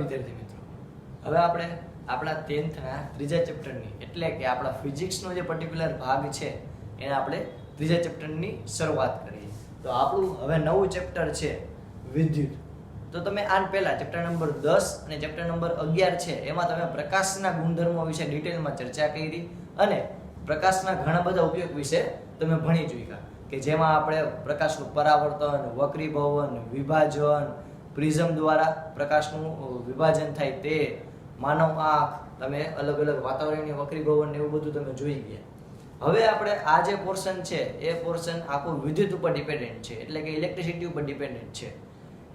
વિદ્યાર્થી મિત્રો, હવે આપણે આપણા 10th ના ત્રીજા ચેપ્ટરની એટલે કે આપણા ફિઝિક્સનો જે પર્ટિક્યુલર ભાગ છે એને આપણે ત્રીજા ચેપ્ટરની શરૂઆત કરીએ. તો આપણું હવે નવું ચેપ્ટર છે વિદ્યુત. તો તમે આન પહેલા ચેપ્ટર નંબર 10 અને ચેપ્ટર નંબર 11 છે એમાં તમે પ્રકાશના ગુણધર્મો વિશે ડિટેલમાં ચર્ચા કરી અને પ્રકાશના ઘણા બધા ઉપયોગ વિશે તમે ભણી ચૂક્યા કે જેમાં આપણે પ્રકાશનું પરાવર્તન, વક્રીભવન, વિભાજન, પ્રિઝમ દ્વારા પ્રકાશનું વિભાજન થાય તે, માનવ આંખ, તમે અલગ અલગ વાતાવરણીય વક્રીભવન ને એવું બધું તમે જોઈ ગયા. હવે આપણે આ જે પોર્શન છે એ પોર્શન આખું વિદ્યુત ઉપર ડિપેન્ડન્ટ છે એટલે કે ઇલેક્ટ્રિસિટી ઉપર ડિપેન્ડન્ટ છે.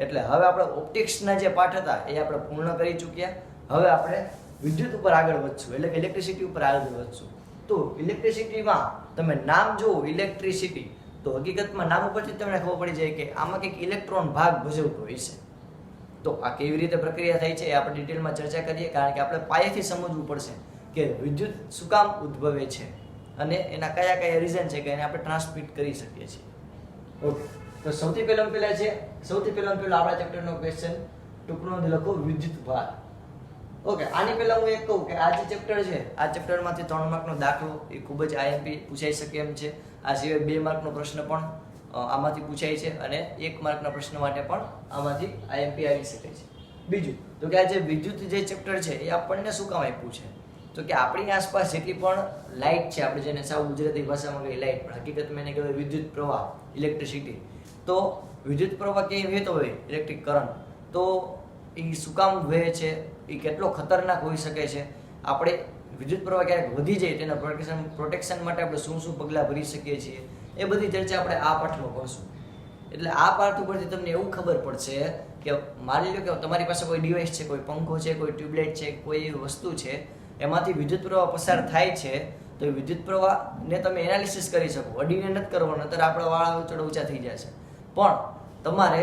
એટલે હવે આપણે ઓપ્ટિક્સના જે પાઠ હતા એ આપણે પૂર્ણ કરી ચૂક્યા. હવે આપણે વિદ્યુત ઉપર આગળ વધશું એટલે કે ઇલેક્ટ્રિસિટી ઉપર આગળ વધશું. તો ઇલેક્ટ્રિસિટીમાં તમે નામ જુઓ ઇલેક્ટ્રિસિટી તો હકીકતમાં નામ ઉપરથી તમને ખબર પડી જાય કે આમાં કંઈક ઇલેક્ટ્રોન ભાગ ભજવતો હોય છે. તો આ કેવી રીતે પ્રક્રિયા થાય છે એ આપણે ડિટેલમાં ચર્ચા કરીએ કારણ કે આપણે પાયેથી સમજવું પડશે કે વિદ્યુત શું કામ ઉદ્ભવે છે અને એના કયા કયા રીઝન છે કે એને આપણે ટ્રાન્સમિટ કરી શકીએ છીએ. ઓકે, તો સૌથી પહેલા આપણા ચેપ્ટરનો ક્વેશ્ચન ટૂંકનો લખો વિદ્યુત ભાર. ઓકે, આની પહેલા હું એક કહું કે આ જે ચેપ્ટર છે આ ચેપ્ટરમાંથી 3 માર્કનો દાખલો એ ખૂબ જ આઈએમપી પૂછાઈ શકે એમ છે. આ સિવાય 2 માર્કનો પ્રશ્ન પણ આમાંથી પૂછાય છે અને 1 માર્કના પ્રશ્ન માટે પણ આમાંથી આઈએમપી આવી શકે છે. બીજું તો કે આ જે વિદ્યુત જે ચેપ્ટર છે એ આપણને શું કામ આપ્યું છે તો કે આપણી આસપાસ જેટલી પણ લાઇટ છે, આપણે જેને સાવ ગુજરાતી ભાષામાં કહીએ લાઇટ પણ હકીકતમાં એને કહેવાય વિદ્યુત પ્રવાહ, ઇલેક્ટ્રિસિટી. તો વિદ્યુત પ્રવાહ ક્યાંય વહેતો હોય ઇલેક્ટ્રિક કરંટ તો એ શું કામ વહે છે, એ કેટલો ખતરનાક હોઈ શકે છે, આપણે વિદ્યુત પ્રવાહ ક્યારેક વધી જાય તેના પ્રોટેક્શન માટે આપણે શું શું પગલાં ભરી શકીએ છીએ એ બધી ચર્ચા આપણે આ પાઠમાં કરશું. એટલે આ પાઠ ઉપરથી તમને એવું ખબર પડશે કે માની લો કે તમારી પાસે કોઈ ડિવાઇસ છે, કોઈ પંખો છે, કોઈ ટ્યુબલાઇટ છે, કોઈ એવી વસ્તુ છે એમાંથી વિદ્યુત પ્રવાહ પસાર થાય છે તો એ વિદ્યુત પ્રવાહને તમે એનાલિસિસ કરી શકો. અડીને નથી કરવાનું, નતર આપણા વાળા ચડ ઊંચા થઈ જશે. પણ તમારે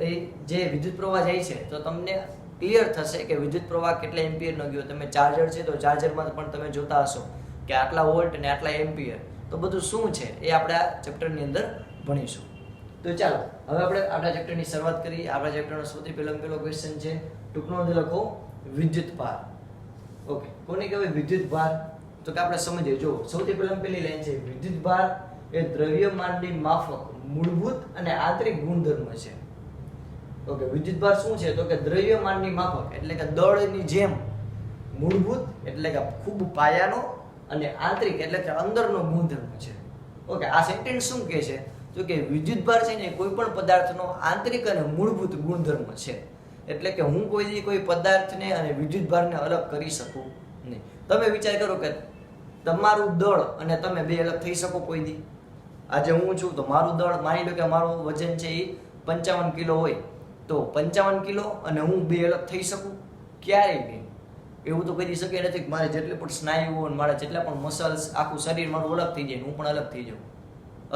એ જે વિદ્યુત પ્રવાહ જાય છે તો તમને ક્લિયર થશે કે વિદ્યુત પ્રવાહ કેટલા એમ્પિયરનો ગયો. તમે ચાર્જર છે તો ચાર્જરમાં પણ તમે જોતા હશો કે આટલા વોલ્ટ અને આટલા એમ્પિયર. તો બધું શું છે એ આપણે આ ચેપ્ટરની અંદર ભણીશું. તો ચાલો હવે આપણે આપણા ચેપ્ટરની શરૂઆત કરીએ. આપણા ચેપ્ટરનો સૌથી પહેલો ક્વેશ્ચન છે ટૂંકનો લખો વિદ્યુત ભાર. ઓકે, કોને કહેવાય વિદ્યુત ભાર તો કે આપણે સમજીએ. જો સૌથી પહેલી લાઈન છે વિદ્યુત ભાર એ દ્રવ્યમાનની માફક મૂળભૂત અને આંતરિક ગુણધર્મ છે. ઓકે, વિદ્યુત ભાર શું છે તો કે દ્રવ્યમાનની માફક એટલે કે દળની જેમ, મૂળભૂત એટલે કે ખૂબ પાયાનો અને આંતરિક એટલે કે અંદરનો ગુણધર્મ છે. ઓકે, આ સેન્ટેન્સ શું કહે છે તો કે વિદ્યુત ભાર છે ને કોઈ પણ પદાર્થનો આંતરિક અને મૂળભૂત ગુણધર્મ છે. એટલે કે હું કોઈ પદાર્થને અને વિદ્યુત ભારને અલગ કરી શકું નહીં. તમે વિચાર કરો કે તમારું દળ અને તમે બે અલગ થઈ શકો કોઈ દી? આજે હું છું તો મારું દળ, માની લો કે મારું વજન છે એ 55 કિલો હોય તો 55 કિલો અને હું બે અલગ થઈ શકું? ક્યારેય નહીં. એવું તો કરી શકે નથી કે મારે જેટલી પણ સ્નાયુઓ અને મારા જેટલા પણ મસલ્સ આખું શરીર મારું અલગ થઈ જાય, હું પણ અલગ થઈ જાઉં.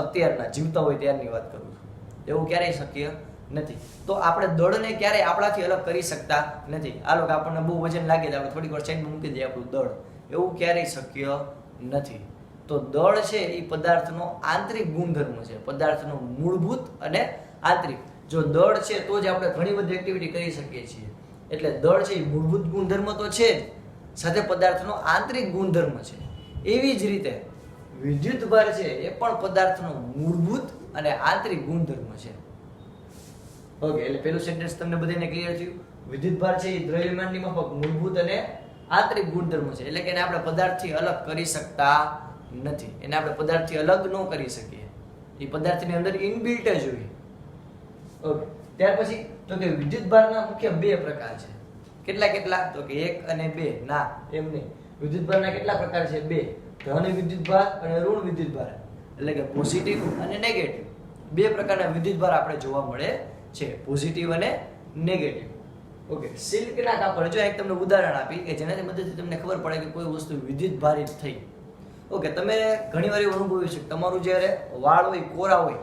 અત્યારના જીવતા હોય ત્યારની વાત કરું છું. એવું ક્યારેય શક્ય નથી. તો આપણે દળને ક્યારેય આપણાથી અલગ કરી શકતા નથી. આ લોકો આપણને બહુ વજન લાગે તો આપણે થોડીક વાર સાઈડમાં મૂકી દઈએ આપણું દળ. એવું ક્યારેય શક્ય નથી. તો દળ છે એ પદાર્થનો આંતરિક ગુણધર્મ છે, પદાર્થનો મૂળભૂત અને આંતરિક. જો દળ છે તો જ આપણે ઘણી બધી એક્ટિવિટી કરી શકીએ છીએ. એટલે દળ છે એ મૂળભૂત ગુણધર્મ તો છે જ, સાથે પદાર્થનો આંતરિક ગુણધર્મ છે. એવી જ રીતે વિદ્યુત ભાર છે એ પણ પદાર્થનો મૂળભૂત અને આંતરિક ગુણધર્મ છે. ઓકે, એટલે પેલું સેન્ટેન્સ તમને બધાને ક્લિયર થયું. વિદ્યુત ભાર છે એ દ્રવ્યમાનની માફક મૂળભૂત અને આંતરિક ગુણધર્મ છે. એટલે કે એને આપણે પદાર્થથી અલગ કરી શકતા નથી. એને આપણે પદાર્થથી અલગ ન કરી શકીએ. એ પદાર્થની અંદર ઇનબિલ્ટ જ હોય. ઓકે, ત્યાર પછી તો કે વિદ્યુત ભારના મુખ્ય 2 પ્રકાર છે. કેટલા તો કે 1 અને 2. ના, એમ નહીં. વિદ્યુત ભારના કેટલા પ્રકાર છે? 2. ધન વિદ્યુત ભાર અને ઋણ વિદ્યુત ભાર. એટલે કે પોઝિટિવ અને નેગેટિવ. 2 પ્રકારના વિદ્યુત ભાર આપણે જોવા મળે છે, પોઝિટિવ અને નેગેટિવ. ઓકે, સિલ્કના કાપડ, જો એક તમને ઉદાહરણ આપી કે જેનાથી મદદથી તમને ખબર પડે કે કોઈ વસ્તુ વિદ્યુત ભારિત થઈ. ઓકે, તમે ઘણી વાર એવું અનુભવ્યું છે તમારું જ્યારે વાળ હોય કોરા હોય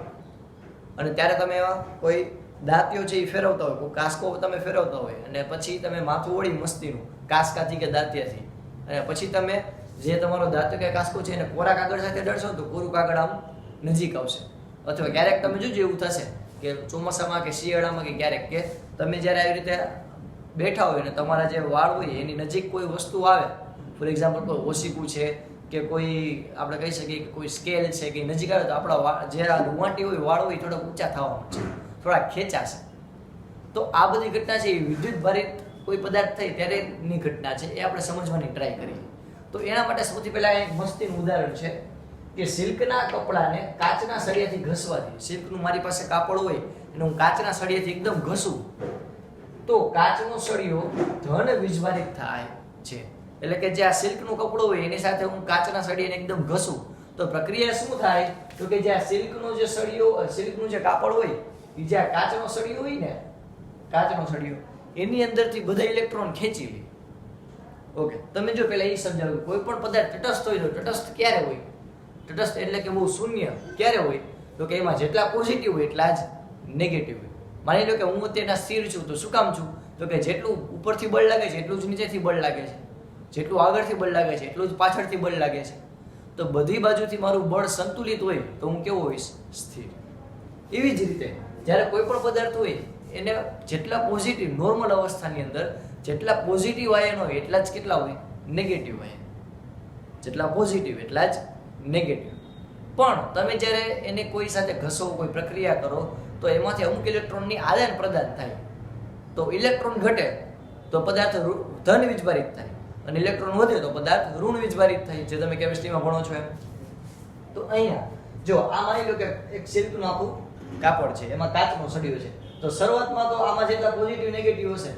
અને ત્યારે તમે એવા કોઈ દાંતીઓ છે એ ફેરવતા હોય, કોઈ કાસ્કો તમે ફેરવતા હોય અને પછી તમે માથું ઓળી મસ્તીનું કાસ્કાથી કે દાંતિયાથી અને પછી તમે જે તમારો દાંત કે કાસ્કો છે એને કોરા કાગળ સાથે દળશો તો કોરું કાગળ આમ નજીક આવશે. અથવા ક્યારેક તમે જોજો એવું થશે કે ચોમાસામાં કે શિયાળામાં કે ક્યારેક કે તમે જ્યારે આવી રીતે બેઠા હોય ને તમારા જે વાળ હોય એની નજીક કોઈ વસ્તુ આવે, ફોર એક્ઝામ્પલ કોઈ ઓશિકું છે કે કોઈ આપણે કહી શકીએ કે કોઈ સ્કેલ છે કે નજીક આવે તો આપણા વાળ જે આ રૂંવાટી હોય વાળ હોય થોડા ઊંચા થવાના છે, થોડા ખેંચાશે. તો આ બધી ઘટના છે એ વિદ્યુત ભારિત કોઈ પદાર્થ થાય ત્યારેની ઘટના છે, એ આપણે સમજવાની ટ્રાય કરીએ. તો એના માટે સૌથી પહેલા એક મસ્તીનું ઉદાહરણ છે કે સિલ્કના કપડાને કાચના સળિયાથી ઘસવાથી, સિલ્કનું મારી પાસે કાપડ હોય અને હું કાચના સળિયાથી એકદમ ઘસું તો કાચનો સળિયો ધન વીજભારિત થાય છે. એટલે કે જે આ સિલ્કનું કપડું હોય એની સાથે હું કાચના સળિયાને એકદમ ઘસું તો પ્રક્રિયા શું થાય? તો કે જે આ સિલ્કનો જે સળિયો, સિલ્કનું જે કાપડ હોય એ જે આ કાચનો સળિયો હોય ને, કાચનો સળિયો એની અંદરથી બધા ઇલેક્ટ્રોન ખેંચી લે. ઓકે, તમે જો પહેલા એ સમજાવ્યું, કોઈ પણ પદાર્થ તટસ્થ હોય તો તટસ્થ ક્યારે હોય? તટસ્થ એટલે કે બહુ શૂન્ય ક્યારે હોય? તો કે એમાં જેટલા પોઝિટિવ હોય એટલા જ નેગેટિવ હોય. માની લો કે હું અત્યારના સ્થિર છું તો શું કામ છું? તો કે જેટલું ઉપરથી બળ લાગે છે એટલું જ નીચેથી બળ લાગે છે, જેટલું આગળથી બળ લાગે છે એટલું જ પાછળથી બળ લાગે છે. તો બધી બાજુથી મારું બળ સંતુલિત હોય તો હું કેવો હોઈશ? સ્થિર. એવી જ રીતે જ્યારે કોઈ પણ પદાર્થ હોય એને જેટલા પોઝિટિવ નોર્મલ અવસ્થાની અંદર જેટલા પોઝિટિવ આયન હોય એટલા જ કેટલા હોય? Negative ion. જેટલા પોઝિટિવ એટલા જ નેગેટિવ. પણ તમે જ્યારે એને કોઈ સાથે ઘસો, કોઈ પ્રક્રિયા કરો તો એમાંથી અમુક ઇલેક્ટ્રોનની આદાન પ્રદાન થાય. તો ઇલેક્ટ્રોન ઘટે તો પદાર્થ ધન વીજભારિત થાય અને ઇલેક્ટ્રોન વધે તો પદાર્થ ઋણ વીજભારિત થાય, જે તમે કેમિસ્ટ્રીમાં ભણો છો એમ. તો અહીંયા જો આ માની લો કે એક સિલ્કનું આખું કાપડ છે, એમાં કાચનો સળિયો છે. તો શરૂઆતમાં તો આમાં જેટલા પોઝિટિવ નેગેટિવ હશે,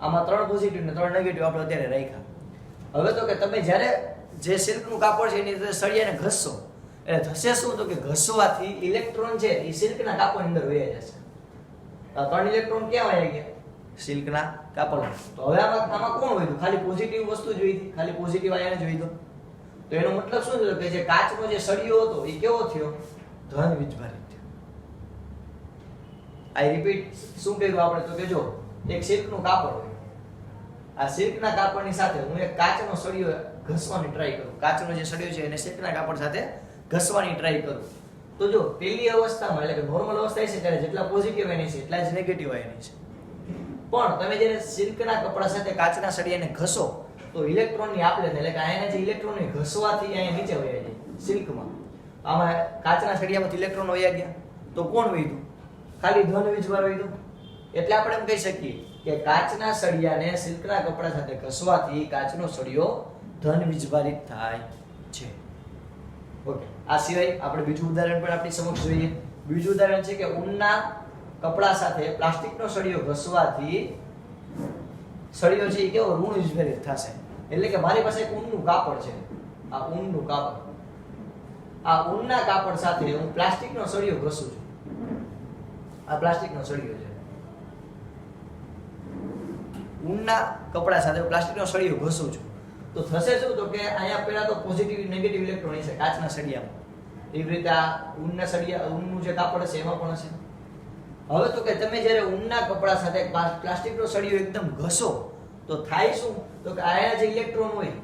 આમાં 3 પોઝિટિવ ને 3 નેગેટિવ આપણે અત્યારે રાખ્યા. હવે તો કે તમે જ્યારે જે સિલ્કનું કાપડ છે એની અંદર સળિયાને ઘસશો એટલે થશે શું? તો કે ઘસવાથી ઇલેક્ટ્રોન છે એ સિલ્કના કાપડની અંદર વહી જશે. આ 3 ઇલેક્ટ્રોન ક્યાં વહી ગયા? સિલ્કના કાપડમાં. તો હવે આમાં કોણ વધ્યું? ખાલી પોઝિટિવ વસ્તુ જોઈ હતી, ખાલી પોઝિટિવ આયન જોઈ દો. તો એનો મતલબ શું થયો? કે જે કાચનો જે સળિયો હતો એ કેવો થયો? ધન વીજભારિત થયો. આઈ રિપીટ, શું કર્યું આપણે? તો કે જો એક સિલ્કનું કાપડ હોય, આ સિલ્કના કાપડની સાથે હું એક કાચનો સળિયો ઘસવાની ટ્રાય કરું, કાચનો જે સળિયો છે એને સિલ્કના કાપડ સાથે ઘસવાની ટ્રાય કરું. તો જો પહેલી અવસ્થામાં એટલે કે નોર્મલ અવસ્થા છે ત્યારે જેટલા પોઝિટિવ આયન છે એટલા જ નેગેટિવ આયન છે. પણ તમે જ્યારે સિલ્કના કપડા સાથે કાચના સળિયાને ઘસો તો ઇલેક્ટ્રોનની આપલે એટલે કે આના જે ઇલેક્ટ્રોનને ઘસવાથી અહીંયા નીચે વહી જાય સિલ્કમાં. આમાં કાચના સળિયામાંથી ઇલેક્ટ્રોન વહી ગયા તો કોણ વધ્યું? ખાલી ધન વીજભાર વધ્યું. એટલે આપણે એમ કહી શકીએ કે કાચના સળિયાને સિલ્કના કપડા સાથે ઘસવાથી કાચનો સળિયો ધન વીજભારિત થાય છે. ઓકે, આ સિવાય આપણે બીજું ઉદાહરણ પણ આપણી સમક્ષ જોઈએ. બીજું ઉદાહરણ છે કે ઊનના કપડા સાથે પ્લાસ્ટિકનો સળિયો ઘસવાથી સળિયો છે એ કેવો? ઋણ વીજભારિત થશે. એટલે કે મારી પાસે એક ઊનનું કાપડ છે, આ ઊનનું કાપડ, આ ઊનના કાપડ સાથે હું પ્લાસ્ટિકનો સળિયો ઘસું છું. આ પ્લાસ્ટિકનો સળિયો છે, ઊનના કપડા સાથે પ્લાસ્ટિકનો સળિયો ઘસું છું તો થશે શું? તો કે અહીંયા પહેલા તો પોઝિટિવ નેગેટિવ ઇલેક્ટ્રોન હશે કાચના સળિયામાં. એવી રીતે આ ઊનના સળિયા, ઊનનું જે કાપડ હશે એમાં પણ હશે. હવે તો કે તમે જ્યારે ઊનના કપડા સાથે પ્લાસ્ટિકનો સળિયો એકદમ ઘસો તો થાય શું? તો કે આયા જે ઇલેક્ટ્રોન હોય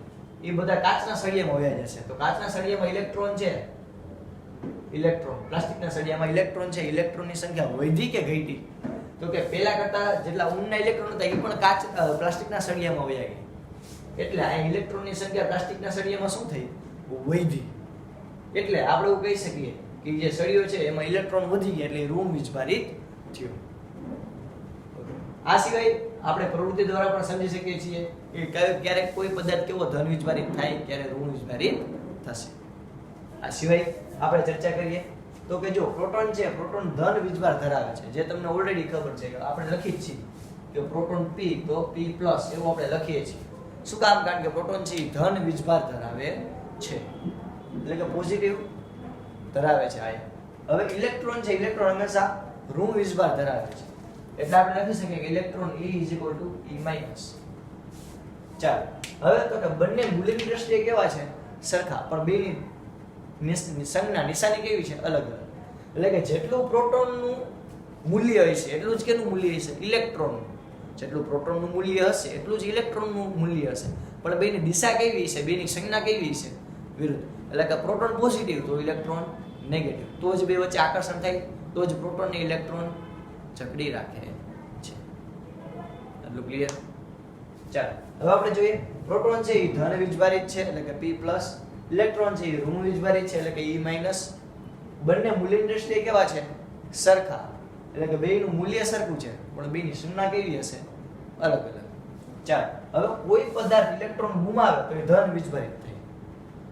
એ બધા કાચના સળિયામાં વહી જશે. તો કાચના સળિયામાં ઇલેક્ટ્રોન છે, ઇલેક્ટ્રોન પ્લાસ્ટિકના સળિયામાં ઇલેક્ટ્રોન છે, ઇલેક્ટ્રોનની સંખ્યા વધી કે ઘટી? તો કે પહેલા કરતા જેટલા ઊનના ઇલેક્ટ્રોન હતા એ પણ કાચ પ્લાસ્ટિકના સળિયામાં વહી ગયા. એટલે આ ઇલેક્ટ્રોનની સંખ્યા પ્લાસ્ટિકના સળિયામાં શું થઈ? વધી. એટલે આપણે એવું કહી શકીએ કે જે સળિયો છે એમાં ઇલેક્ટ્રોન વધી ગયા એટલે ઋણ વીજભારિત થયો. આ સિવાય આપણે પ્રવૃત્તિ દ્વારા પણ સમજી શકીએ છીએ કે ક્યારેક કોઈ પદાર્થ કેવો ધન વીજભારિત થાય, ક્યારે ઋણ વીજભારિત થશે. આ સિવાય આપણે ચર્ચા કરીએ તો કે જો પ્રોટોન છે, પ્રોટોન ધન વીજભાર ધરાવે છે, જે તમને ઓલરેડી ખબર છે કે આપણે લખી જ છીએ કે પ્રોટોન P તો P+ એવું આપણે લખીએ છીએ. શું કામ? કારણ કે પ્રોટોન છે ધન વીજભાર ધરાવે છે, એટલે કે પોઝિટિવ ધરાવે છે આયન. હવે ઇલેક્ટ્રોન છે, ઇલેક્ટ્રોન હંમેશા ઋણ વીજભાર ધરાવે છે, એટલે આપણે લખી શકીએ કે ઇલેક્ટ્રોન E E-. ચાલો હવે તો કે બંને મૂલ્યની દ્રષ્ટિએ કેવા છે? સરખા, પણ બેની સંજ્ઞા નિશાની કેવી છે? અલગ અલગ. એટલે કે જેટલું પ્રોટોનનું મૂલ્ય હશે એટલું જ કેનું મૂલ્ય હશે? ઇલેક્ટ્રોનનું. જેટલું પ્રોટોનનું મૂલ્ય હશે એટલું જ ઇલેક્ટ્રોનનું મૂલ્ય હશે, પણ બેની દિશા કેવી હશે? બેની સંજ્ઞા કેવી હશે? વિરુદ્ધ. એટલે કે પ્રોટોન પોઝિટિવ તો ઇલેક્ટ્રોન નેગેટિવ, તો જ બે વચ્ચે આકર્ષણ થાય, તો જ પ્રોટોન ને ઇલેક્ટ્રોન જકડી રાખે છે. એટલું ક્લિયર? ચાલો હવે આપણે જોઈએ પ્રોટોન છે એ ધન વીજભારિત છે એટલે કે P+, ઇલેક્ટ્રોન છે એ ઋણ વીજભારિત છે એટલે કે E-, બંને મૂલ્યની દ્રષ્ટિએ કેવા છે સરખા એટલે કે બેયનું મૂલ્ય સરખું છે પણ બેયની સંજ્ઞા કેવી હશે અલગ અલગ. ચાલો હવે કોઈ પદાર્થ ઇલેક્ટ્રોન ગુમાવે તો એ ધન વીજભારિત થાય,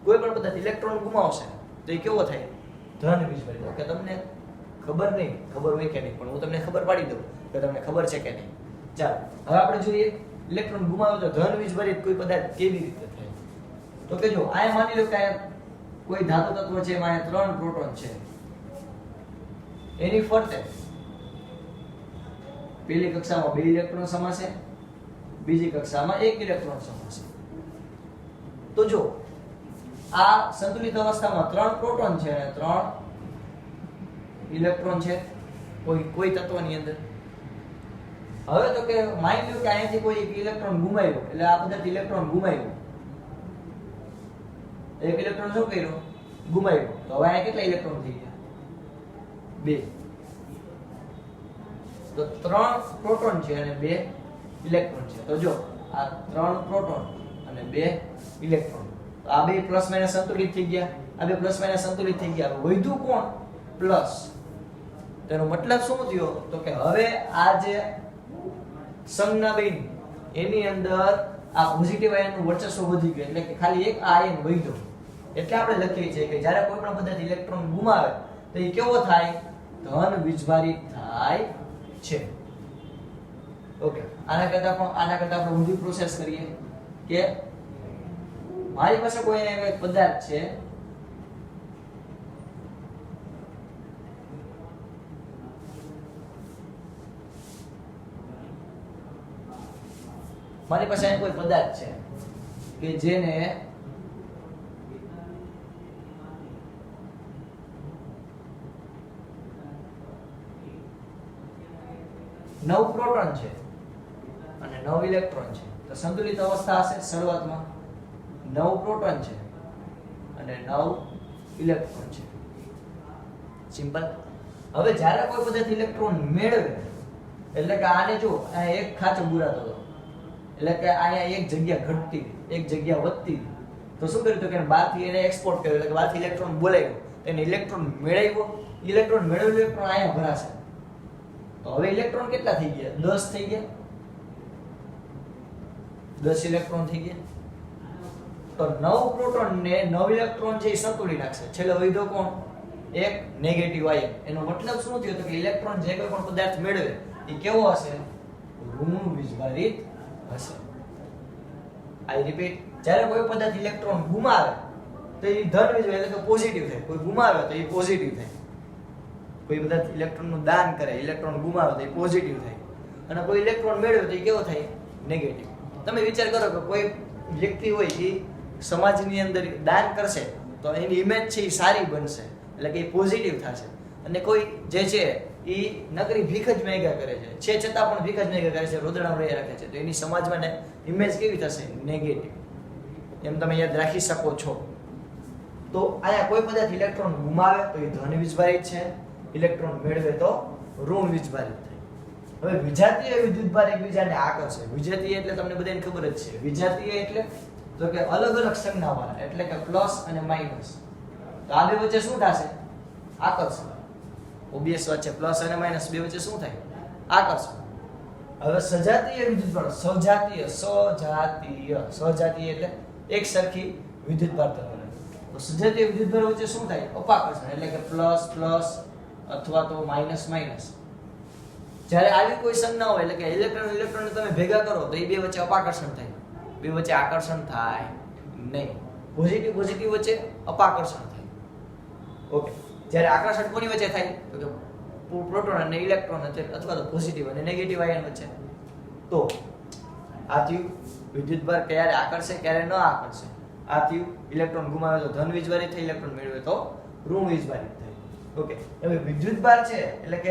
કોઈ પણ પદાર્થ ઇલેક્ટ્રોન ગુમાવશે તો એ કેવો થાય ધન વીજભારિત. ઓકે તમને ખબર નહીં, ખબર હોય કે નહીં પણ હું તમને ખબર પાડી દઉં કે તમને ખબર છે કે નહીં. ચાલો હવે આપણે જોઈએ ઇલેક્ટ્રોન ગુમાવે તો ધન વીજભારિત કોઈ પદાર્થ કેવી રીતે થાય. તો કે જો આ માની લો કે કોઈ ધાતુ તત્વ છે એમાં 3 પ્રોટોન છે, એની ફરતે પહેલી કક્ષામાં 2 ઇલેક્ટ્રોન સમાશે, બીજી કક્ષામાં 1 ઇલેક્ટ્રોન સમાશે. તો જો આ સંતુલિત અવસ્થામાં 3 પ્રોટોન છે અને 3 ઇલેક્ટ્રોન છે કોઈ તત્વની અંદર. હવે તો કે માની લો કે અહીંયાથી કોઈ એક ઇલેક્ટ્રોન ગુમાવ્યો એટલે આ પદાર્થ ઇલેક્ટ્રોન ગુમાવ્યો, એક ઇલેક્ટ્રોન શું કર્યો ગુમાવ્યો, તો હવે અહીંયા કેટલા ઇલેક્ટ્રોન થઈ ગયા 2. તો 3 પ્રોટોન છે અને 2 ઇલેક્ટ્રોન છે. તો જો આ 3 પ્રોટોન અને 2 ઇલેક્ટ્રોન, તો આ બે પ્લસ માઈનસ સંતુલિત થઈ ગયા, આ બે પ્લસ માઈનસ સંતુલિત થઈ ગયા. વધ્યું કોણ પ્લસ. તેનો મતલબ શું થયો તો કે હવે આ જે સંજ્ઞા બની એની અંદર આ પોઝિટિવ આયનનું વર્ચસ્વ વધી ગયું એટલે કે ખાલી એક આયન વધ્યો. એટલે આપણે લખીએ છીએ કે જ્યારે કોઈ પણ પદાર્થ ઇલેક્ટ્રોન ગુમાવે તો એ કેવો થાય ધન વીજભારિત થાય છે. ઓકે આના કરતા આપણે ઊંધી પ્રોસેસ કરીએ કે મારી પાસે કોઈ એક પદાર્થ છે, મારી પાસે કોઈ પદાર્થ છે કે જેને નવ પ્રોટોન છે અને 9 ઇલેક્ટ્રોન છે. તો સંતુલિત અવસ્થા હશે શરૂઆતમાં 9 પ્રોટોન છે અને 9 ઇલેક્ટ્રોન છે. સિમ્પલ. હવે જ્યારે કોઈ પદાર્થ ઇલેક્ટ્રોન મેળવે એટલે કે આને જો આ એક ખાંચો બુરાતો હતો એટલે કે અહીંયા એક જગ્યા ઘટતી એક જગ્યા વધતી, તો શું કર્યું તો કે બહારથી એને એક્સપોર્ટ કર્યો એટલે કે બહારથી ઇલેક્ટ્રોન બોલાવ્યો, તેને ઇલેક્ટ્રોન મેળવ્યો, ઇલેક્ટ્રોન મેળવેલો ઇલેક્ટ્રોન અહીંયા ભરાશે. તો હવે ઇલેક્ટ્રોન કેટલા થઈ ગયા 10 થઈ ગયા, 10 ઇલેક્ટ્રોન થઈ ગયા. તો 9 પ્રોટોન ને 9 ઇલેક્ટ્રોન છે એ સંતુલિત નાખશે. છેલ્લે વધ્યો કોણ એક નેગેટિવ આયન. એનો મતલબ શું થયો તો કે ઇલેક્ટ્રોન જે કોઈ પણ પદાર્થ મેળવે એ કેવો હશે ઋણ વીજભારિત હશે. આઈ રિપીટ, જ્યારે કોઈ પદાર્થ ઇલેક્ટ્રોન ગુમાવે તો એ ધન વીજભારિત એટલે કે પોઝિટિવ થાય, કોઈ ગુમાવે તો એ પોઝિટિવ થાય. કોઈ પદાર્થ ઇલેક્ટ્રોનનું દાન કરે, ઇલેક્ટ્રોન ગુમાવે તો એ પોઝિટિવ થાય, અને કોઈ ઇલેક્ટ્રોન મેળવે તો એ કેવો થાય નેગેટિવ. તમે વિચાર કરો કે કોઈ વ્યક્તિ હોય એ સમાજની અંદર દાન કરશે તો એની ઇમેજ છે એ સારી બનશે એટલે કે એ પોઝિટિવ થશે, અને કોઈ જે છે એ નકરી ભીખ જ મેગા કરે છે છતાં પણ ભીખ જ મેગા કરે છે, રોદડામાં રહી રાખે છે, તો એની સમાજમાં ઇમેજ કેવી થશે નેગેટિવ. એમ તમે યાદ રાખી શકો છો. તો અહીંયા કોઈ પદાર્થ ઇલેક્ટ્રોન ગુમાવે તો એ ધન વીજભારિત છે, ઇલેક્ટ્રોન મેળવે તો ઋણ વીજભારિત થાય. હવે વિજાતીય વિદ્યુતભાર એકબીજાને આકર્ષે. વિજાતીય એટલે તમને બધાને ખબર જ છે. વિજાતીય એટલે તો કે અલગ અલગ સંજ્ઞાવાળા એટલે કે પ્લસ અને માઈનસ. તો આ બે વચ્ચે શું થશે આકર્ષણ. ઓબીએસ વચ્ચે પ્લસ અને માઈનસ બે વચ્ચે શું થાય આકર્ષણ. હવે સજાતીય વિદ્યુતભાર, સજાતીય એટલે એક સરખી વિદ્યુતભાર ધરાવે. તો સજાતીય વિદ્યુતભાર વચ્ચે શું થાય અપાકર્ષણ એટલે કે પ્લસ પ્લસ અથવા તો માઈનસ માઈનસ. જ્યારે આવી કોઈ સંજ્ઞા હોય એટલે કે ઇલેક્ટ્રોન ઇલેક્ટ્રોન તમે ભેગા કરો તો એ બે વચ્ચે અપાકર્ષણ થાય, બે વચ્ચે આકર્ષણ થાય નહીં. પોઝિટિવ પોઝિટિવ વચ્ચે અપાકર્ષણ થાય. ઓકે, જ્યારે આકર્ષણ કોની વચ્ચે થાય તો કે પ્રોટોન અને ઇલેક્ટ્રોન અથવા તો પોઝિટિવ અને નેગેટિવ આયન વચ્ચે. તો આ થયું વિદ્યુતભાર ક્યારે આકર્ષે ક્યારે ન આકર્ષે. આ થયું ઇલેક્ટ્રોન ગુમાવે તો ધન વીજભારિત થાય, ઇલેક્ટ્રોન મેળવે તો ઋણ વીજભારિત થાય. ઓકે, હવે વિદ્યુતભાર છે એટલે કે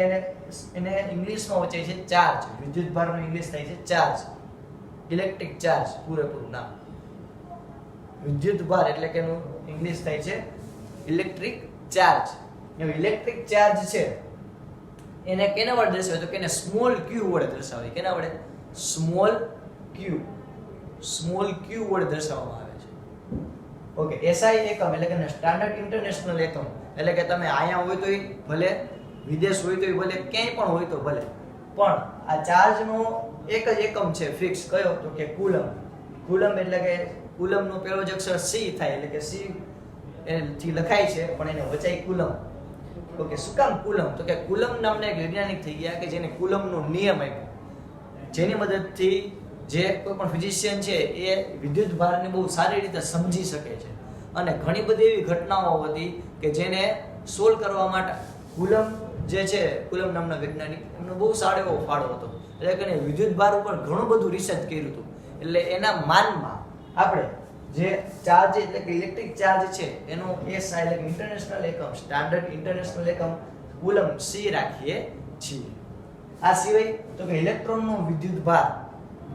એને ઇંગ્લિશમાં વચ્ચે છે ચાર્જ. વિદ્યુતભારનો ઇંગ્લિશ થાય છે ચાર્જ, ઇલેક્ટ્રિક ચાર્જ પૂરેપૂરું નામ. વિદ્યુતભાર એટલે કે એનું ઇંગ્લિશ થાય છે ઇલેક્ટ્રિક ચાર્જ. હવે ઇલેક્ટ્રિક ચાર્જ છે એને કેના વડે દર્શાવે તો કે એને સ્મોલ q વડે દર્શાવે. કેના વડે સ્મોલ q. સ્મોલ ક્યુ વડે દર્શાવવામાં આવે છે. ઓકે, એસઆઈ એકમ એટલે કે સ્ટાન્ડર્ડ ઇન્ટરનેશનલ એકમ એટલે કે તમે અહીંયા હોય તોય ભલે, વિદેશ હોય તોય ભલે, ક્યાંય પણ હોય તો ભલે, પણ આ ચાર્જનો એક જ એકમ છે ફિક્સ, કયો? તો કે કુલમ. કુલમ એટલે કે કુલમનો પહેલો જ અક્ષર સી થાય એટલે કે સી થી લખાય છે પણ એને વચાય કુલમ. ઓકે, શું કામ કુલમ? તો કે કુલમ નામના એક વૈજ્ઞાનિક થઈ ગયા કે જેને કુલમનો નિયમ આપ્યો, જેની મદદથી જે કોઈ પણ ફિઝિશિયન છે એ વિદ્યુત ભારને બહુ સારી રીતે સમજી શકે છે. અને ઘણી બધી એવી ઘટનાઓ હતી કે જેને સોલ્વ કરવા માટે કુલમ જે છે, કુલમ નામના વૈજ્ઞાનિક, એમનો બહુ સારો એવો ફાળો હતો. એટલે કે વિદ્યુત ભાર ઉપર ઘણું બધું રિસર્ચ કર્યું હતું. એટલે એના માનમાં આપણે જે ચાર્જ એટલે કે ઇલેક્ટ્રિક ચાર્જ છે એનો એસઆઈ એટલે કે ઇન્ટરનેશનલ એકમ, સ્ટાન્ડર્ડ ઇન્ટરનેશનલ એકમ કુલમ સી રાખીએ છીએ. આ સિવાય તો કે ઇલેક્ટ્રોનનો વિદ્યુત ભાર,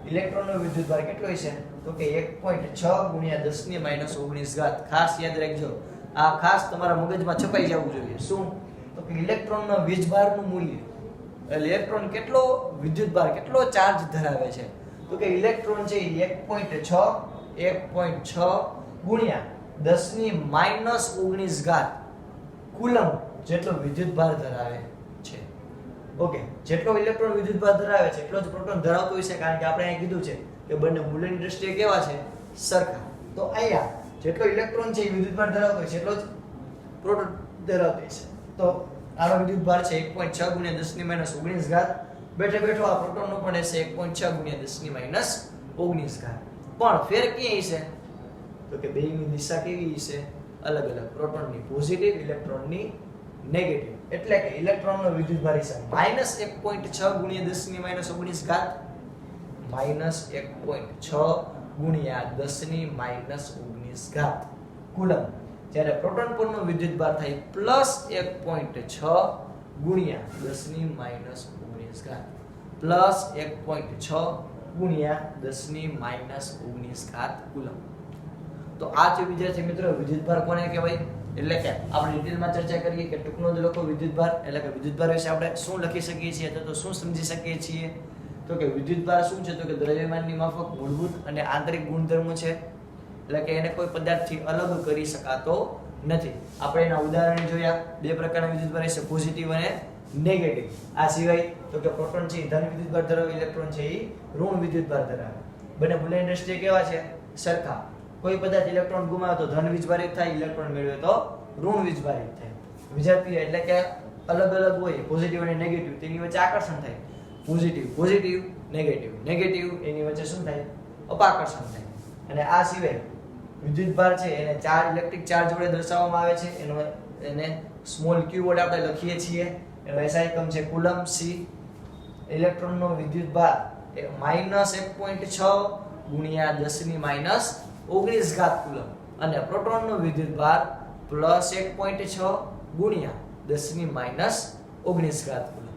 ઇલેક્ટ્રોનનો વિદ્યુત ભાર કેટલો છે? તો કે 1.6 ગુણ્યા 10⁻19. ખાસ યાદ રાખજો, આ ખાસ તમારા મગજમાં છપાઈ જવું જોઈએ. શું? તો કે ઇલેક્ટ્રોનના વીજભારનું મૂલ્ય, ઇલેક્ટ્રોન કેટલો વિદ્યુત ભાર, કેટલો ચાર્જ ધરાવે છે? તો કે ઇલેક્ટ્રોન છે 1.6 ગુણ્યા 10⁻19 કુલમ જેટલો વિદ્યુત ભાર ધરાવે છે. ઓકે, જેટલો ઇલેક્ટ્રોન વિદ્યુત ભાર ધરાવે છે એટલો જ પ્રોટોન ધરાવતો હોય છે, કારણ કે આપણે અહીં કીધું છે કે બંને મૂલ્યની દ્રષ્ટિએ કેવા છે? સરખા. તો અહીંયા જેટલો ઇલેક્ટ્રોન છે એ વિદ્યુત ભાર ધરાવતો હોય છે એટલો જ પ્રોટોન ધરાવતો હોય છે. તો આનો વિદ્યુત ભાર છે 1.6 ગુણ્યા 10⁻19. બેઠે બેઠો આ પ્રોટોનનો પણ હશે 1.6 ગુણ્યા 10⁻19. પણ ફેર ક્યાં છે? તો કે બેયની દિશા કેવી છે? અલગ અલગ. પ્રોટોનની પોઝિટિવ, ઇલેક્ટ્રોનની નેગેટિવ. એટલે કે ઇલેક્ટ્રોનનો વિદ્યુત ભાર છે -1.6 ગુણ્યા 10⁻19 -1.6 ગુણ્યા 10⁻19 કુલમ. જ્યારે પ્રોટોન પરનો વિદ્યુત ભાર થાય +1.6 ગુણ્યા 10⁻19 +1.6 ગુણ્યા 10⁻19 કુલમ. તો આ છે વિદ્યાર્થી મિત્રો વિદ્યુતભાર કોને કહેવાય? એટલે કે આપણે ડિટેલમાં ચર્ચા કરીએ કે ટૂંકનો જ લખો વિદ્યુતભાર. એટલે કે વિદ્યુતભાર વિશે આપણે શું લખી શકીએ છીએ અથવા તો શું સમજી શકીએ છીએ? તો કે વિદ્યુતભાર શું છે? તો કે દ્રવ્યમાનની માફક મૂળભૂત અને આંતરિક ગુણધર્મ છે. એટલે કે એને કોઈ પદાર્થથી અલગ કરી શકાતો નથી. આપણે એના ઉદાહરણ જોયા. બે પ્રકારના વિદ્યુતભાર છે, પોઝિટિવ અને નેગેટિવ. આ સિવાય તો કે પ્રોટોન છે ધન વિદ્યુતભાર ધરાવે, ઇલેક્ટ્રોન છે એ ઋણ વિદ્યુતભાર ધરાવે. બંને મૂલ્યની દ્રષ્ટિએ કેવા છે? સરખા. કોઈ પદાર્થ ઇલેક્ટ્રોન ગુમાવે તો ધન વીજભારિત થાય, ઇલેક્ટ્રોન મેળવે તો ઋણ વીજભારિત થાય. વિદ્યાર્થી એટલે કે અલગ અલગ હોય, પોઝિટિવ અને નેગેટિવ, તેની વચ્ચે આકર્ષણ થાય. પોઝિટિવ પોઝિટિવ, નેગેટિવ નેગેટિવ, એની વચ્ચે શું થાય? અપાકર્ષણ થાય. અને આ સિવાય વિદ્યુતભાર છે એને ચાર્જ, ઇલેક્ટ્રિક ચાર્જ વડે દર્શાવવામાં આવે છે. એને સ્મોલ ક્યુ વડે આપણે લખીએ છીએ. એનો એસઆઈ એકમ છે કુલમ સી. ઇલેક્ટ્રોનનો વિદ્યુતભાર -1.6 ગુણ્યા 10⁻19 કુલમ અને પ્રોટોનનો વિદ્યુતભાર +1.6 ગુણ્યા 10⁻19 કુલમ.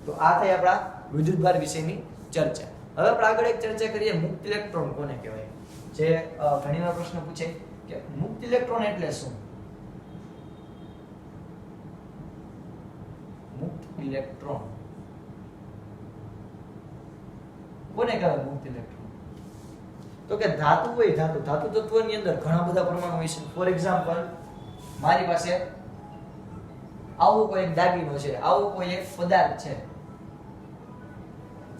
તો આ થઈ આપણા વિદ્યુતભાર વિશેની ચર્ચા. હવે આપણે આગળ એક ચર્ચા કરીએ મુક્ત ઇલેક્ટ્રોન કોને કહેવાય? જે ઘણીવાર પ્રશ્ન પૂછે કે મુક્ત ઇલેક્ટ્રોન એટલે શું? મુક્ત ઇલેક્ટ્રોન કોને કહેવાય? મુક્ત ઇલેક્ટ્રોન તો કે ધાતુ હોય, ધાતુ તત્વની અંદર ઘણા બધા પરમાણુ હોય છે. ફોર એક્ઝામ્પલ, મારી પાસે આવો કોઈ એક દાગીનો છે, આવો કોઈ એક પદાર્થ છે.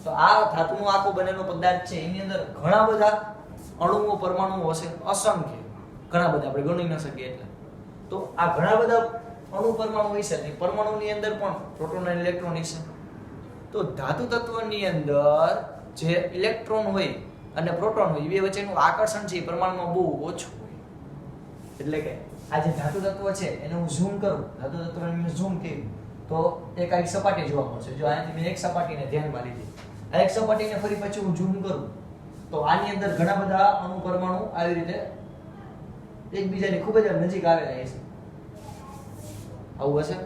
તો આ ધાતુનો આખો બનેલો પદાર્થ છે એની અંદર ઘણા બધા અણુઓ, પરમાણુઓ હશે, અસંખ્ય, ઘણા બધા, આપણે ગણી ન શકીએ એટલે. તો આ ઘણા બધા અણુ પરમાણુ હોય છે. પરમાણુની અંદર પણ પ્રોટોન અને ઇલેક્ટ્રોન હશે. તો ધાતુ તત્વની અંદર જે ઇલેક્ટ્રોન હોય અને પ્રોટોન હોય, બે વચ્ચેનું આકર્ષણ છે એ પ્રમાણમાં બહુ ઓછું હોય. એટલે કે આ જે ધાતુ તત્વ છે એને હું ઝૂમ કરું, ધાતુ તત્વને મેં ઝૂમ કર્યું તો એક આ સપાટી જોવા મળશે. જો અહીંથી મેં એક સપાટીને ધ્યાનમાં લીધી, આ એક સપાટીને ફરી પછી હું ઝૂમ કરું તો આની અંદર ઘણા બધા અણુ પરમાણુ આવી રીતે એકબીજાની ખૂબ જ નજીક આવેલા હશે. આવું હશે.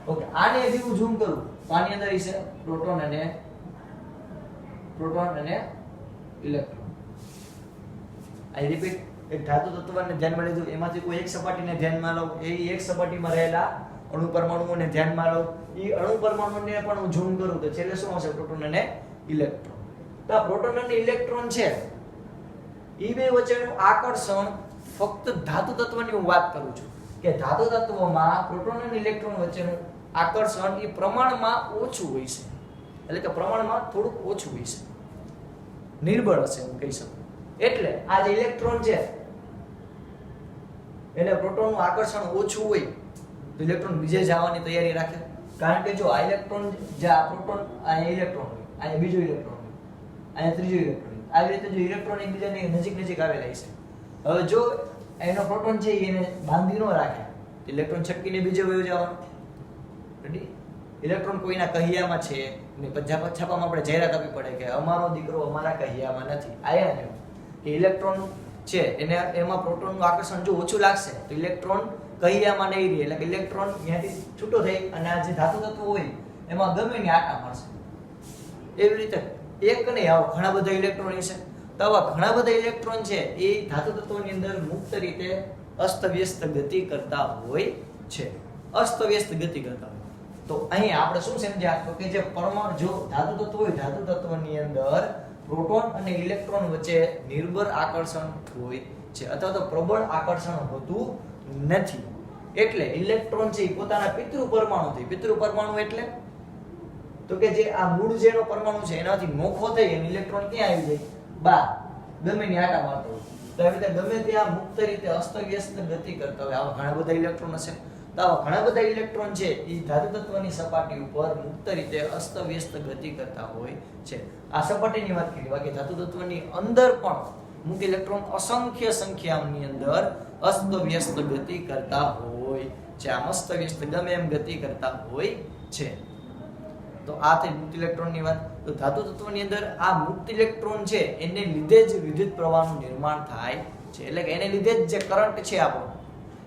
ઓકે, આને હજી હું ઝૂમ કરું તો આની અંદર હશે પ્રોટોન અને ઇલેક્ટ્રોન. આઈ રિપીટ, એક ધાતુ તત્વને ધ્યાનમાં લીધું, એમાંથી કોઈ એક સપાટીને ધ્યાનમાં લઉં, એ એક સપાટીમાં રહેલા અણુ પરમાણુઓને ધ્યાનમાં લઉં, એ અણુ પરમાણુને પણ હું ઝૂમ કરું તો છેલ્લે શું હશે? પ્રોટોન અને ઇલેક્ટ્રોન. તો આ પ્રોટોન અને ઇલેક્ટ્રોન છે એ બે વચ્ચેનું આકર્ષણ ફક્ત ધાતુ તત્વની હું વાત કરું છું કે ધાતુ તત્વમાં પ્રોટોન અને ઇલેક્ટ્રોન વચ્ચેનું આકર્ષણ એ પ્રમાણમાં ઓછું હોય છે, એટલે કે પ્રમાણમાં થોડુંક ઓછું હોય છે, નિર્બળ હશે હું કહી શકું. એટલે આ જે ઇલેક્ટ્રોન છે એને પ્રોટોનનું આકર્ષણ ઓછું હોય તો ઇલેક્ટ્રોન બીજે જવાની તૈયારી રાખે, કારણ કે જો આ ઇલેક્ટ્રોન જે આ પ્રોટોન અહીંયા ઇલેક્ટ્રોન હોય, અહીંયા બીજો ઇલેક્ટ્રોન હોય, અહીંયા ત્રીજો ઇલેક્ટ્રોન હોય, આવી રીતે જો ઇલેક્ટ્રોન એકબીજાની નજીક નજીક આવેલા છે, હવે જો એનો પ્રોટોન છે એને બાંધી ન રાખે ઇલેક્ટ્રોન છટકીને બીજે વયો જવાનો. રેડી? ઇલેક્ટ્રોન કોઈના કહિયામાં છે ને છાપામાં આપણે જાહેરાત આપવી પડે કે અમારો દીકરો અમારા કહિયામાં નથી. આયા જો કે ઇલેક્ટ્રોન છે એને એમાં પ્રોટોનનું આકર્ષણ જો ઓછું લાગશે તો ઇલેક્ટ્રોન કહિયામાં નહીં રહે, એટલે કે ઇલેક્ટ્રોન ત્યાંથી છૂટો થઈ અને આ જે ધાતુ તત્વ હોય એમાં ગમે ને આટા મારશે. એવી રીતે એક નહીં આવો ઘણા બધા ઇલેક્ટ્રોન છે, તો આવા ઘણા બધા ઇલેક્ટ્રોન છે એ ધાતુ તત્વોની અંદર મુક્ત રીતે અસ્તવ્યસ્ત ગતિ કરતા હોય છે, અસ્તવ્યસ્ત ગતિ કરતા હોય. તો અહીં આપણે શું સમજ્યા તો કે જે પરમાણુ જો ધાતુ તત્વ હોય, ધાતુ તત્વની અંદર પ્રોટોન અને ઇલેક્ટ્રોન વચ્ચે નિર્બળ આકર્ષણ હોય છે અથવા તો પ્રબળ આકર્ષણ હોતું નથી. એટલે ઇલેક્ટ્રોન છે એ પોતાના પિતૃ પરમાણુથી, પિતૃ પરમાણુ એટલે તો કે જે આ મૂળ જેનો પરમાણુ છે એનાથી નોખો થઈ અને ઇલેક્ટ્રોન ક્યાં આવી જાય? બહાર ગમે ની આટા મારતો હોય. તો આવી રીતે ગમે ત્યાં મુક્ત રીતે અસ્તવ્યસ્ત ગતિ કરતા હોય આવા ઘણા બધા ઇલેક્ટ્રોન હશે. તો આવા ઘણા બધા ઇલેક્ટ્રોન છે એ ધાતુ તત્વની સપાટી ઉપર મુક્ત રીતે અસ્તવ્યસ્ત ગતિ કરતા હોય છે. આ સપાટીની વાત કરી, બાકી ધાતુ તત્વની અંદર પણ અમુક ઇલેક્ટ્રોન અસંખ્ય સંખ્યાની અંદર અસ્તવ્યસ્ત ગતિ કરતા હોય છે. આ અસ્તવ્યસ્ત ગમે એમ ગતિ કરતા હોય છે. તો આ થઈ મુક્ત ઇલેક્ટ્રોનની વાત. તો ધાતુ તત્વની અંદર આ મુક્ત ઇલેક્ટ્રોન છે એને લીધે જ વિદ્યુત પ્રવાહનું નિર્માણ થાય છે, એટલે કે એને લીધે જ જે કરંટ છે આપણો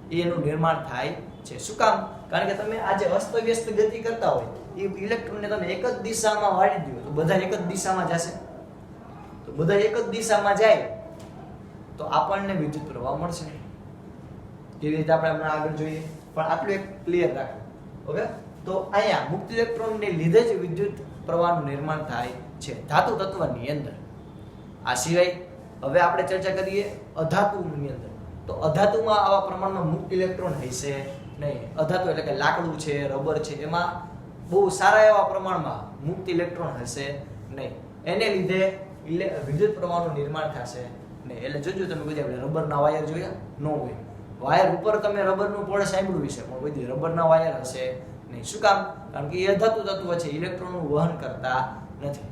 એનું નિર્માણ થાય છે. શું કામ? કારણ કે તમે આ જે અસ્તવ્યસ્ત ગતિ કરતા હોય એ ઇલેક્ટ્રોનને તમે એક જ દિશામાં વાળી દો તો બધા એક જ દિશામાં જશે, તો બધા એક જ દિશામાં જાય તો આપણને વિદ્યુત પ્રવાહ મળશે. કેવી રીતે આપણે હમણાં આગળ જોઈએ, પણ આટલું એક ક્લિયર રાખો. ઓકે, તો અહીંયા મુક્ત ઇલેક્ટ્રોનને લીધે જ વિદ્યુત પ્રવાહનું નિર્માણ થાય છે ધાતુ તત્વની અંદર. આ સિવાય હવે આપણે ચર્ચા કરીએ અધાતુની અંદર. તો અધાતુમાં આવા પ્રમાણમાં મુક્ત ઇલેક્ટ્રોન હશે નહીં. અધાતુ એટલે કે લાકડું છે, રબર છે, એમાં બહુ સારા એવા પ્રમાણમાં મુક્ત ઇલેક્ટ્રોન હશે નહીં. એને લીધે વિદ્યુત પ્રવાહનું નિર્માણ થશે નહીં. એટલે જોજો તમે કોઈ આપણે રબરના વાયર જોયા ન હોય, વાયર ઉપર તમે રબરનું પડ સાંભળ્યું છે પણ કોઈ રબરના વાયર હશે નહીં. શું કામ? કારણ કે એ અધાતુ તત્વ છે, ઇલેક્ટ્રોનનું વહન કરતા નથી.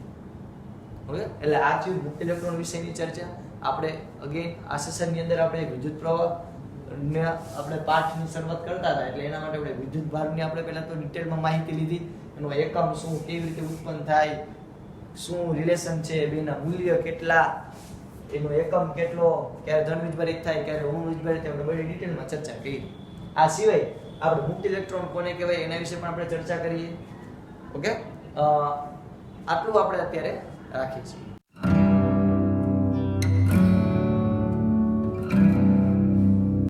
ઓકે, એટલે આ થયું મુક્ત ઇલેક્ટ્રોન વિશેની ચર્ચા. આપણે અગેન આ સેશનની અંદર આપણે વિદ્યુત પ્રવાહ ને આપણે પાઠની શરૂઆત કરતા હતા, એટલે એના માટે આપણે વિદ્યુત ભારની આપણે પહેલા તો ડિટેલમાં માહિતી લીધી. એનો એકમ શું, કેવી રીતે ઉત્પન્ન થાય, શું રિલેશન છે બેના, મૂલ્ય કેટલા, એનો એકમ કેટલો, ક્યારે ધન વીજભારિત થાય, ક્યારે ઋણ વીજભારિત થાય, આપણે બધી ડિટેલમાં ચર્ચા કરી. આ સિવાય આપણે મુક્ત ઇલેક્ટ્રોન કોને કહેવાય એના વિશે પણ આપણે ચર્ચા કરીએ. ઓકે, આટલું આપણે અત્યારે રાખીએ છીએ.